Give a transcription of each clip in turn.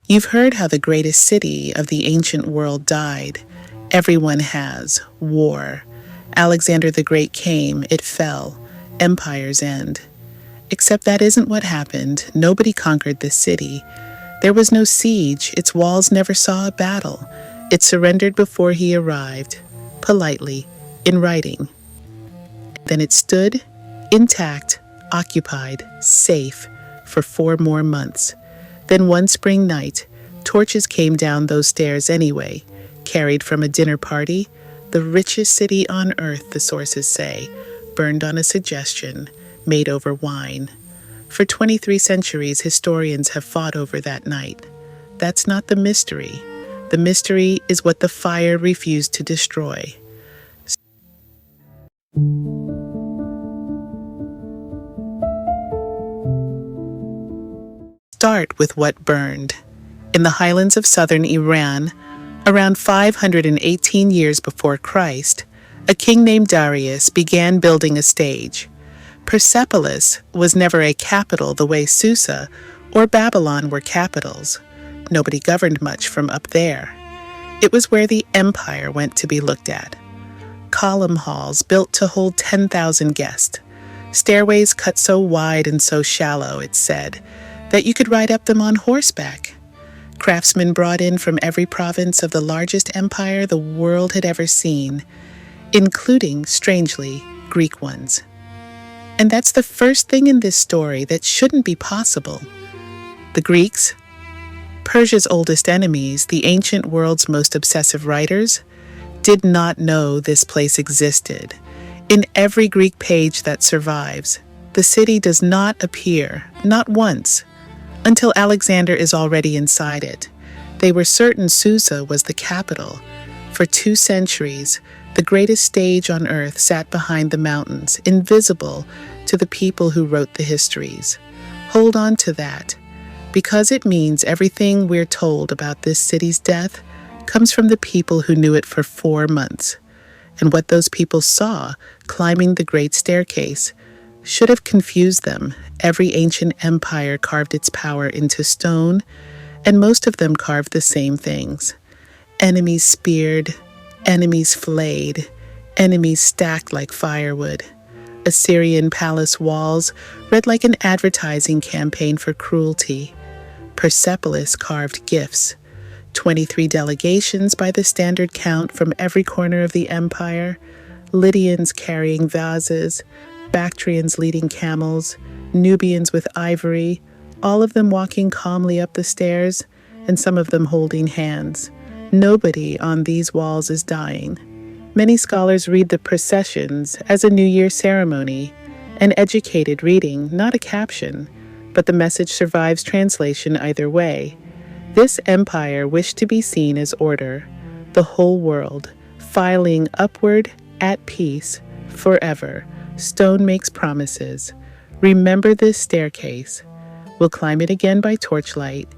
You've heard how the greatest city of the ancient world died. Everyone has. War. Alexander the Great came, it fell. Empires end. Except that isn't what happened. Nobody conquered this city. There was no siege. Its walls never saw a battle. It surrendered before he arrived, politely, in writing. Then it stood, intact, occupied, safe, for 4 more months. Then one spring night, torches came down those stairs anyway, carried from a dinner party, the richest city on earth, the sources say, burned on a suggestion, made over wine. For 23 centuries, historians have fought over that night. That's not the mystery. The mystery is what the fire refused to destroy. Start with what burned. In the highlands of southern Iran, around 518 years before Christ, a king named Darius began building a stage. Persepolis was never a capital the way Susa or Babylon were capitals. Nobody governed much from up there. It was where the empire went to be looked at. Column halls built to hold 10,000 guests. Stairways cut so wide and so shallow, it's said, that you could ride up them on horseback. Craftsmen brought in from every province of the largest empire the world had ever seen, including, strangely, Greek ones. And that's the first thing in this story that shouldn't be possible. The Greeks, Persia's oldest enemies, the ancient world's most obsessive writers, did not know this place existed. In every Greek page that survives, the city does not appear, not once, until Alexander is already inside it. They were certain Susa was the capital. For 2 centuries, the greatest stage on earth sat behind the mountains, invisible to the people who wrote the histories. Hold on to that, because it means everything we're told about this city's death comes from the people who knew it for 4 months. And what those people saw climbing the great staircase should have confused them. Every ancient empire carved its power into stone, and most of them carved the same things. Enemies speared, enemies flayed, enemies stacked like firewood. Assyrian palace walls read like an advertising campaign for cruelty. Persepolis carved gifts. 23 delegations by the standard count from every corner of the empire, Lydians carrying vases, Bactrians leading camels, Nubians with ivory, all of them walking calmly up the stairs, and some of them holding hands. Nobody on these walls is dying. Many scholars read the processions as a New Year ceremony, an educated reading, not a caption, but the message survives translation either way. This empire wished to be seen as order, the whole world, filing upward at peace, forever. Stone makes promises. Remember this staircase. We'll climb it again by torchlight,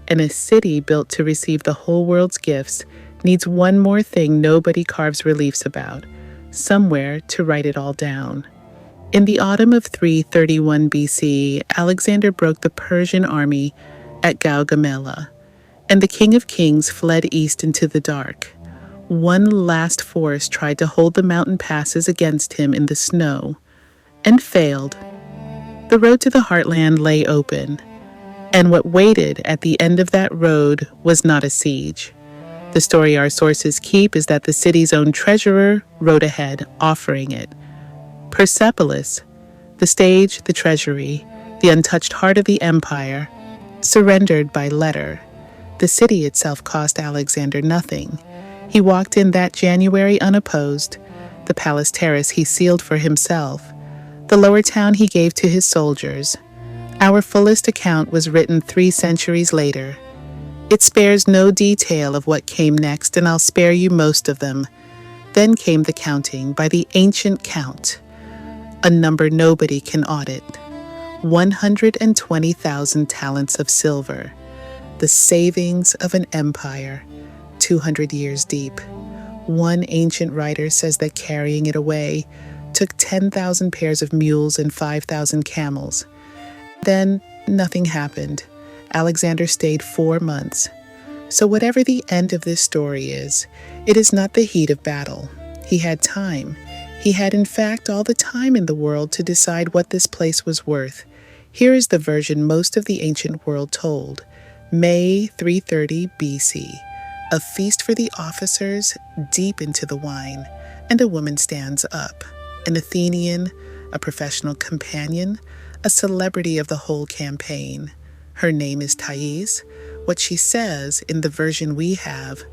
and a city built to receive the whole world's gifts needs one more thing nobody carves reliefs about, somewhere to write it all down. In the autumn of 331 BC, Alexander broke the Persian army at Gaugamela, and the King of Kings fled east into the dark. One last force tried to hold the mountain passes against him in the snow, and failed. The road to the heartland lay open, and what waited at the end of that road was not a siege. The story our sources keep is that the city's own treasurer rode ahead, offering it. Persepolis, the stage, the treasury, the untouched heart of the empire, surrendered by letter. The city itself cost Alexander nothing. He walked in that January unopposed. The palace terrace he sealed for himself. The lower town he gave to his soldiers. Our fullest account was written 3 centuries later. It spares no detail of what came next, and I'll spare you most of them. Then came the counting by the ancient count, a number nobody can audit. 120,000 talents of silver, the savings of an empire, 200 years deep. One ancient writer says that carrying it away took 10,000 pairs of mules and 5,000 camels. Then nothing happened. Alexander stayed 4 months. So whatever the end of this story is, it is not the heat of battle. He had time. He had, in fact, all the time in the world to decide what this place was worth. Here is the version most of the ancient world told. May 330 BC. A feast for the officers, deep into the wine, and a woman stands up. An Athenian, a professional companion, a celebrity of the whole campaign. Her name is Thais. What she says, in the version we have,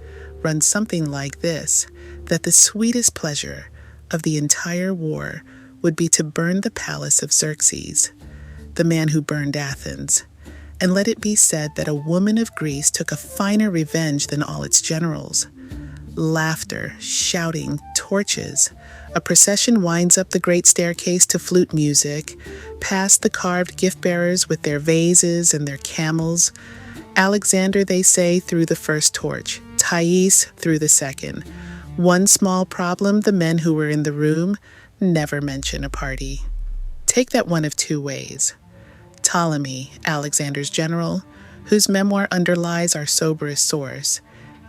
runs something like this, that the sweetest pleasure of the entire war would be to burn the palace of Xerxes, the man who burned Athens. And let it be said that a woman of Greece took a finer revenge than all its generals. Laughter, shouting, torches. A procession winds up the great staircase to flute music, past the carved gift-bearers with their vases and their camels. Alexander, they say, threw the first torch. Thais threw the second. One small problem, the men who were in the room never mention a party. Take that one of two ways. Ptolemy, Alexander's general, whose memoir underlies our soberest source,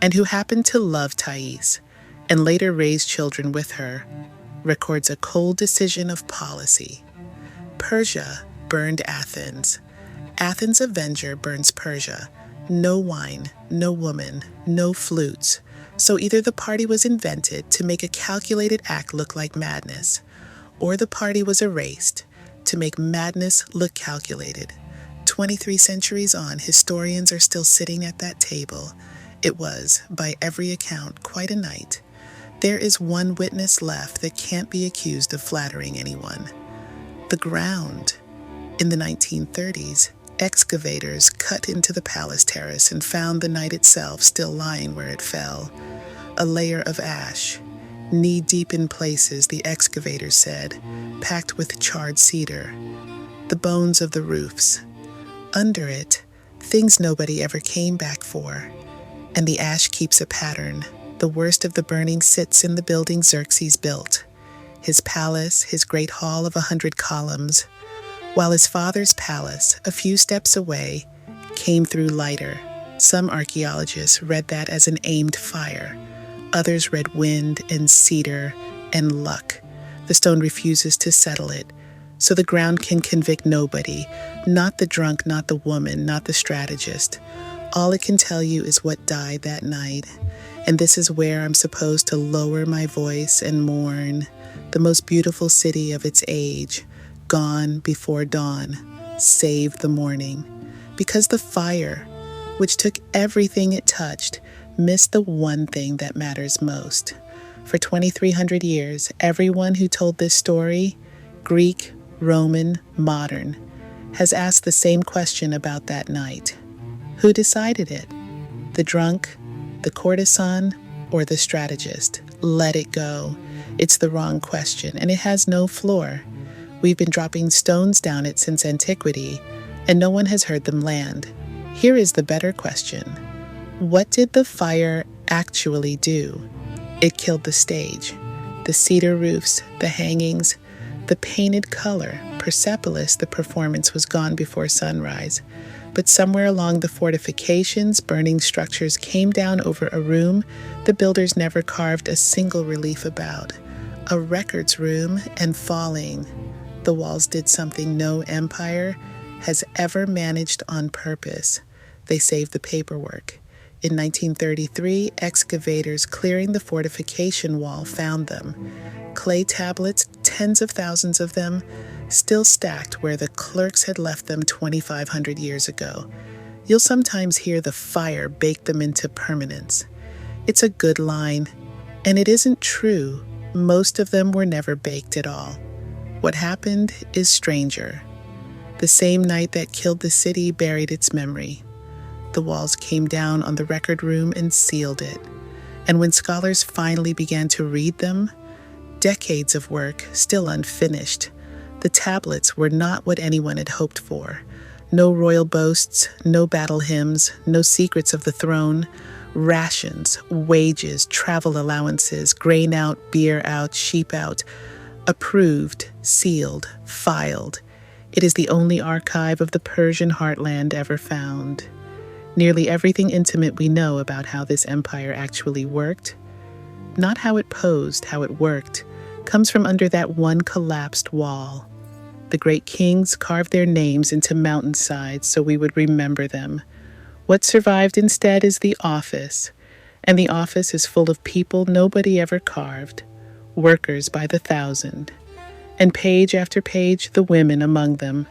and who happened to love Thais, and later raised children with her, records a cold decision of policy. Persia burned Athens. Athens' avenger burns Persia. No wine, no woman, no flutes. So either the party was invented to make a calculated act look like madness, or the party was erased to make madness look calculated. 23 centuries on, historians are still sitting at that table. It was, by every account, quite a night. There is one witness left that can't be accused of flattering anyone. The ground. In the 1930s, excavators cut into the palace terrace and found the night itself still lying where it fell. A layer of ash, knee-deep in places, the excavators said, packed with charred cedar. The bones of the roofs. Under it, things nobody ever came back for. And the ash keeps a pattern. The worst of the burning sits in the building Xerxes built. His palace, his great hall of 100 columns, while his father's palace, a few steps away, came through lighter. Some archaeologists read that as an aimed fire. Others read wind and cedar and luck. The stone refuses to settle it, so the ground can convict nobody, not the drunk, not the woman, not the strategist. All it can tell you is what died that night, and this is where I'm supposed to lower my voice and mourn the most beautiful city of its age, gone before dawn, save the morning, because the fire, which took everything it touched, missed the one thing that matters most. For 2,300 years, everyone who told this story, Greek, Roman, modern, has asked the same question about that night. Who decided it? The drunk, the courtesan, or the strategist? Let it go. It's the wrong question, and it has no floor. We've been dropping stones down it since antiquity, and no one has heard them land. Here is the better question. What did the fire actually do? It killed the stage, the cedar roofs, the hangings, the painted color. Persepolis, the performance, was gone before sunrise. But somewhere along the fortifications, burning structures came down over a room the builders never carved a single relief about. A records room, and falling. The walls did something no empire has ever managed on purpose. They saved the paperwork. In 1933, excavators clearing the fortification wall found them. Clay tablets, tens of thousands of them, still stacked where the clerks had left them 2,500 years ago. You'll sometimes hear the fire bake them into permanence. It's a good line, and it isn't true. Most of them were never baked at all. What happened is stranger. The same night that killed the city buried its memory. The walls came down on the record room and sealed it. And when scholars finally began to read them, decades of work still unfinished, the tablets were not what anyone had hoped for. No royal boasts, no battle hymns, no secrets of the throne, rations, wages, travel allowances, grain out, beer out, sheep out, approved, sealed, filed. It is the only archive of the Persian heartland ever found. Nearly everything intimate we know about how this empire actually worked, not how it posed, how it worked, comes from under that one collapsed wall. The great kings carved their names into mountainsides so we would remember them. What survived instead is the office, and the office is full of people nobody ever carved, workers by the thousand, and page after page the women among them.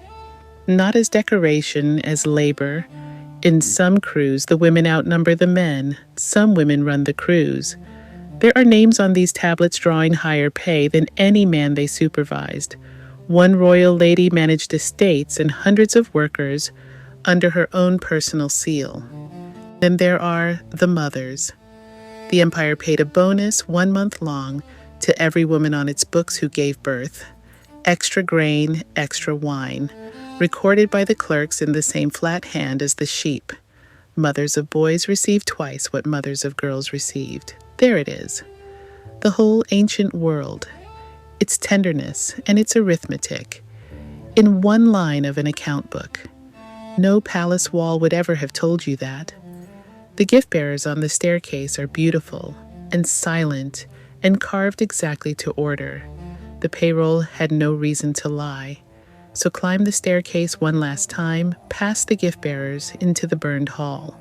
Not as decoration, as labor. In some crews, the women outnumber the men. Some women run the crews. There are names on these tablets drawing higher pay than any man they supervised. One royal lady managed estates and hundreds of workers under her own personal seal. Then there are the mothers. The empire paid a bonus 1 month long to every woman on its books who gave birth. Extra grain, extra wine, recorded by the clerks in the same flat hand as the sheep. Mothers of boys received twice what mothers of girls received. There it is. The whole ancient world, its tenderness and its arithmetic, in one line of an account book. No palace wall would ever have told you that. The gift bearers on the staircase are beautiful and silent and carved exactly to order. The payroll had no reason to lie. So climb the staircase one last time, past the gift bearers into the burned hall.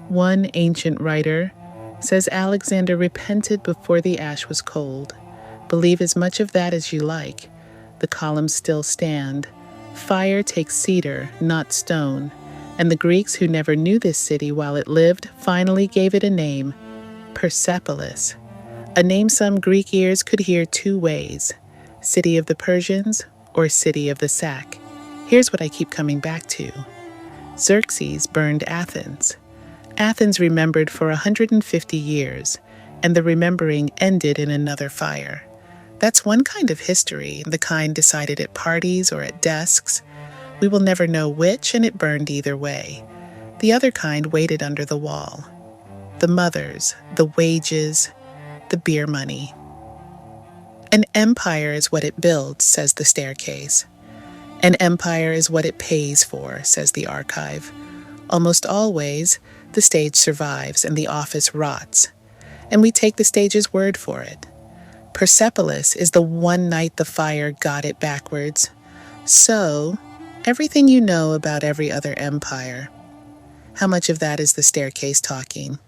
One ancient writer says Alexander repented before the ash was cold. Believe as much of that as you like. The columns still stand. Fire takes cedar, not stone. And the Greeks, who never knew this city while it lived, finally gave it a name, Persepolis. A name some Greek ears could hear two ways, City of the Persians or City of the Sack. Here's what I keep coming back to. Xerxes burned Athens. Athens remembered for 150 years, and the remembering ended in another fire. That's one kind of history, the kind decided at parties or at desks. We will never know which, and it burned either way. The other kind waited under the wall. The mothers, the wages, the beer money. An empire is what it builds, says the staircase. An empire is what it pays for, says the archive. Almost always, the stage survives and the office rots, and we take the stage's word for it. Persepolis is the one night the fire got it backwards. So, everything you know about every other empire, how much of that is the staircase talking?